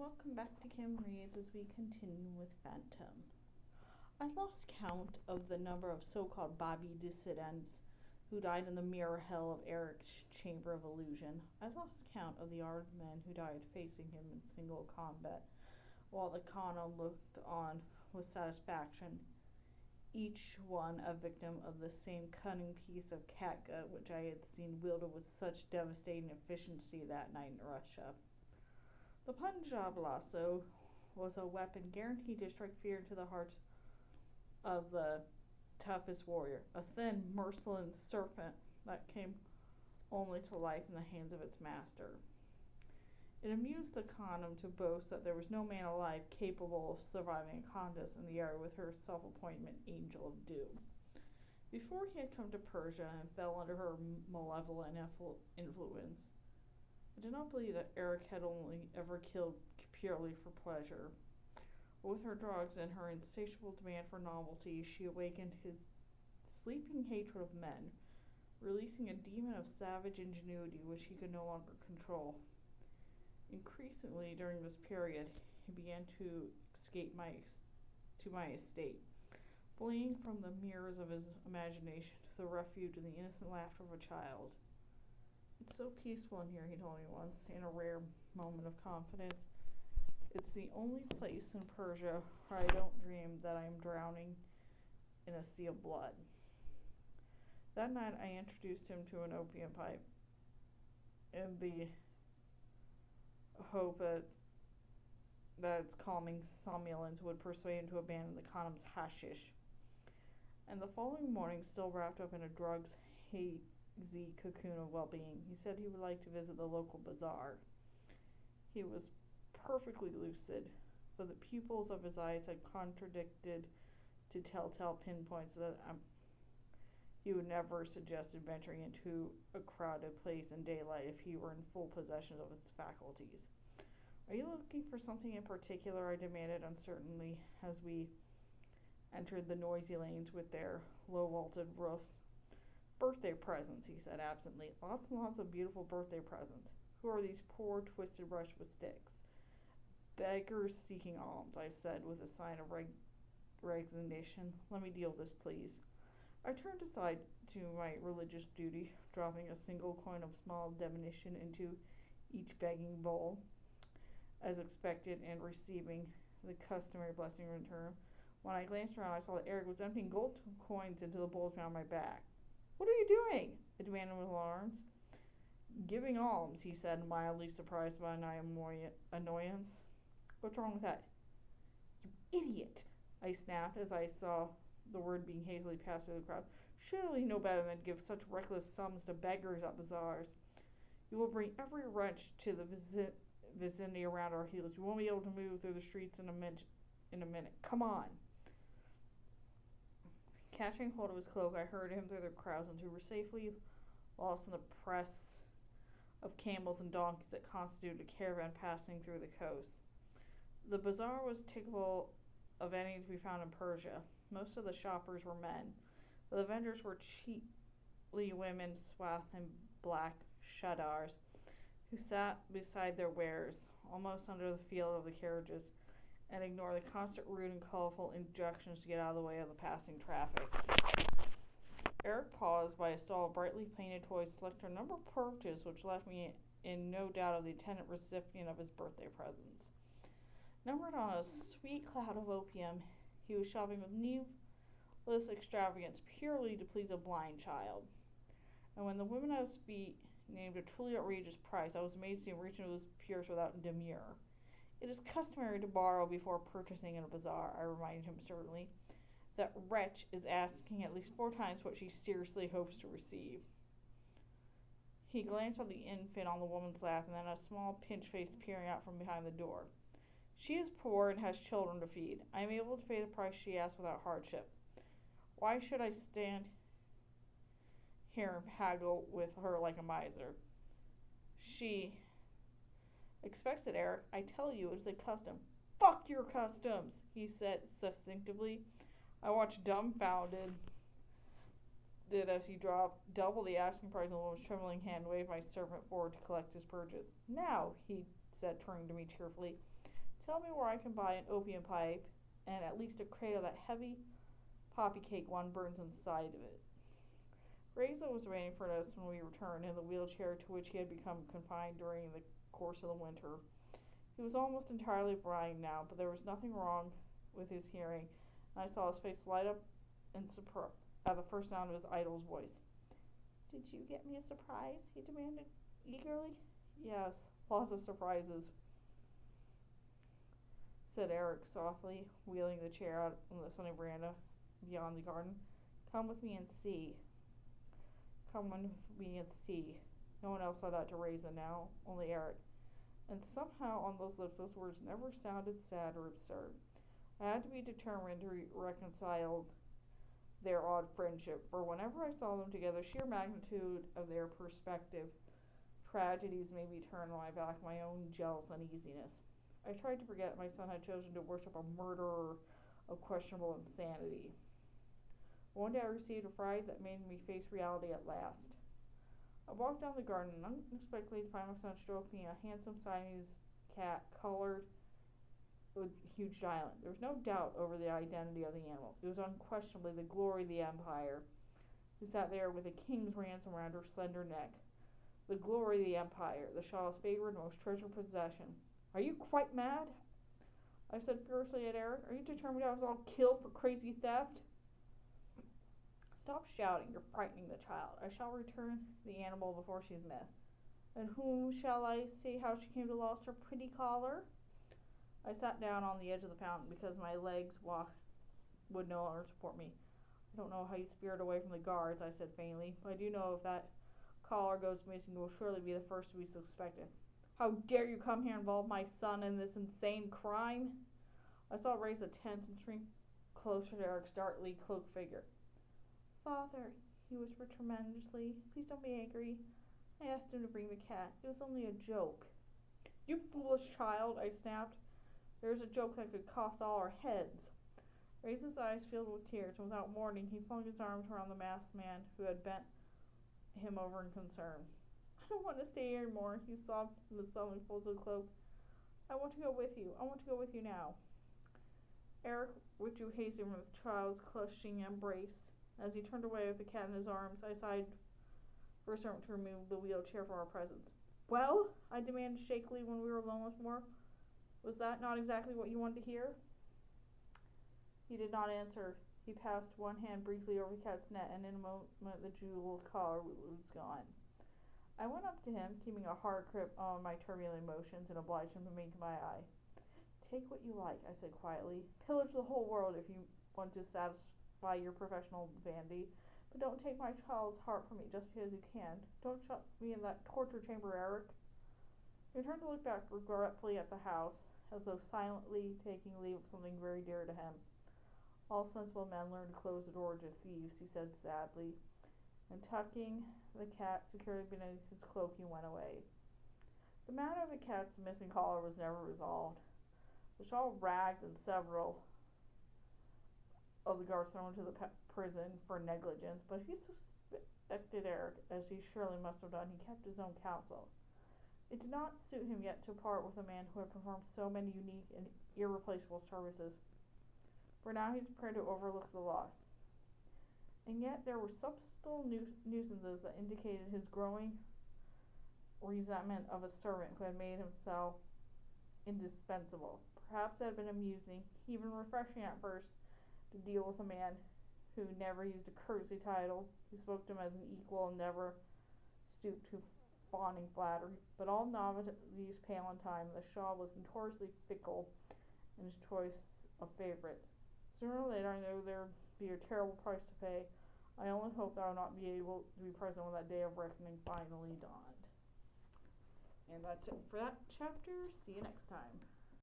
welcome back to Kim Reads as we continue with Phantom. I lost count of the number of so-called Bobby dissidents who died in the mirror hell of Eric's chamber of illusion. I lost count of the armed men who died facing him in single combat, while the Kana looked on with satisfaction, each one a victim of the same cunning piece of catgut which I had seen wielded with such devastating efficiency that night in Russia. The Punjab lasso was a weapon guaranteed to strike fear into the hearts of the toughest warrior, a thin, merciless serpent that came only to life in the hands of its master. It amused the Khanum to boast that there was no man alive capable of surviving a contest in the air with her self-appointed angel of doom. Before he had come to Persia and fell under her malevolent influence, I did not believe that Erik had only ever killed purely for pleasure. With her drugs and her insatiable demand for novelty, she awakened his sleeping hatred of men, releasing a demon of savage ingenuity which he could no longer control. Increasingly during this period, he began to escape to my estate, fleeing from the mirrors of his imagination to the refuge of the innocent laughter of a child. "It's so peaceful in here," he told me once, in a rare moment of confidence. "It's the only place in Persia where I don't dream that I am drowning in a sea of blood." That night I introduced him to an opium pipe in the hope that its calming somnolence would persuade him to abandon the Khanum's hashish. And the following morning, still wrapped up in a drug's hazy cocoon of well-being, he said he would like to visit the local bazaar. He was perfectly lucid, but the pupils of his eyes had contradicted to telltale pinpoints that he would never suggested venturing into a crowded place in daylight if he were in full possession of his faculties. "Are you looking for something in particular?" I demanded uncertainly as we entered the noisy lanes with their low-vaulted roofs. "Birthday presents," he said absently. "Lots and lots of beautiful birthday presents. Who are these poor, twisted wretches with sticks?" "Beggars seeking alms," I said with a sign of resignation. "Let me deal with this, please." I turned aside to my religious duty, dropping a single coin of small diminution into each begging bowl, as expected, and receiving the customary blessing in return. When I glanced around, I saw that Erik was emptying gold coins into the bowls behind my back. "What are you doing?" I demanded with alarms. "Giving alms," he said, mildly surprised by my annoyance. "What's wrong with that?" "You idiot!" I snapped as I saw the word being hazily passed through the crowd. "Surely you know better than to give such reckless sums to beggars at bazaars. You will bring every wretch to the vicinity around our heels. You won't be able to move through the streets in a minute. Come on." Catching hold of his cloak, I hurried him through the crowds until we were safely lost in the press of camels and donkeys that constituted a caravan passing through the coast. The bazaar was typical of any to be found in Persia. Most of the shoppers were men, but the vendors were chiefly women swathed in black chadars, who sat beside their wares, almost under the field of the carriages, and ignored the constant rude and colorful injunctions to get out of the way of the passing traffic. Erik paused by a stall of brightly painted toys, selected a number of purchases which left me in no doubt of the attendant recipient of his birthday presents. Numbered on a sweet cloud of opium, he was shopping with needless extravagance purely to please a blind child. And when the woman at his feet named a truly outrageous price, I was amazed to see him reach into his purse without demur. "It is customary to borrow before purchasing in a bazaar," I reminded him sternly. "That wretch is asking at least 4 times what she seriously hopes to receive." He glanced at the infant on the woman's lap and then at a small pinched face peering out from behind the door. "She is poor and has children to feed. I am able to pay the price she asks without hardship. Why should I stand here and haggle with her like a miser? She expects it, Erik. I tell you, it is a custom." "Fuck your customs," he said succinctly. I watched dumbfounded as he dropped double the asking price on the woman's trembling hand and waved my servant forward to collect his purchase. "Now," he said, turning to me cheerfully, Tell me where I can buy an opium pipe and at least a crate of that heavy poppy cake one burns inside of it. Reza was waiting for us when we returned in the wheelchair to which he had become confined during the course of the winter. He was almost entirely blind now, but there was nothing wrong with his hearing, and I saw his face light up in surprise at the first sound of his idol's voice. "Did you get me a surprise?" he demanded eagerly. "Yes, lots of surprises," said Erik softly, wheeling the chair out on the sunny veranda beyond the garden. "Come with me and see." Come with me and see. No one else said that to Reza now, only Erik. And somehow on those lips those words never sounded sad or absurd. I had to be determined to reconcile their odd friendship, for whenever I saw them together, sheer magnitude of their perspective tragedies made me turn on my back my own jealous uneasiness. I tried to forget my son had chosen to worship a murderer of questionable insanity. One day I received a fright that made me face reality at last. I walked down the garden and unexpectedly to find my son stroking a handsome Siamese cat colored with huge diamond. There was no doubt over the identity of the animal. It was unquestionably the glory of the empire, who sat there with a king's ransom around her slender neck. The glory of the empire, the Shah's favorite and most treasured possession. "Are you quite mad?" I said fiercely at Erik. "Are you determined to have us all killed for crazy theft?" "Stop shouting, you're frightening the child. I shall return the animal before she's missed." "And whom shall I say how she came to lost her pretty collar?" I sat down on the edge of the fountain because my legs would no longer support me. "I don't know how you spirit away from the guards," I said faintly, "but I do know if that collar goes missing, you will surely be the first to be suspected." "How dare you come here and involve my son in this insane crime?" I saw Reza tense and shrink closer to Erik's darkly cloaked figure. "Father," he whispered tremulously, "please don't be angry. I asked him to bring the cat. It was only a joke." "You foolish child," I snapped. "There is a joke that could cost all our heads." Reza's eyes filled with tears, and without warning he flung his arms around the masked man who had bent him over in concern. "I don't want to stay here anymore," he sobbed in the suddenly folded cloak. "I want to go with you. I want to go with you now." Erik withdrew hastily from the child's clutching embrace. As he turned away with the cat in his arms, I sighed for a servant to remove the wheelchair from our presence. "Well?" I demanded shakily when we were alone once more. "Was that not exactly what you wanted to hear?" He did not answer. He passed one hand briefly over the cat's neck, and in a moment the jeweled collar was gone. I went up to him, keeping a hard grip on my turbulent emotions, and obliged him to meet my eye. "Take what you like," I said quietly. "Pillage the whole world if you want to satisfy your professional vanity, but don't take my child's heart from me just because you can. Don't shut me in that torture chamber, Erik." He turned to look back regretfully at the house, as though silently taking leave of something very dear to him. "All sensible men learn to close the door to thieves," he said sadly, and tucking the cat securely beneath his cloak, he went away. The matter of the cat's missing collar was never resolved. The Shah ragged and several of the guards thrown into the prison for negligence, but if he suspected Erik, as he surely must have done, he kept his own counsel. It did not suit him yet to part with a man who had performed so many unique and irreplaceable services, for now he was prepared to overlook the loss. And yet there were subtle nuisances that indicated his growing resentment of a servant who had made himself indispensable. Perhaps it had been amusing, even refreshing at first, to deal with a man who never used a courtesy title, who spoke to him as an equal and never stooped to fawning flattery. But all novelties pale in time, the Shah was notoriously fickle in his choice of favorites. Sooner or later, I know there would be a terrible price to pay. I only hope that I will not be able to be present when that day of reckoning finally dawned. And that's it for that chapter. See you next time.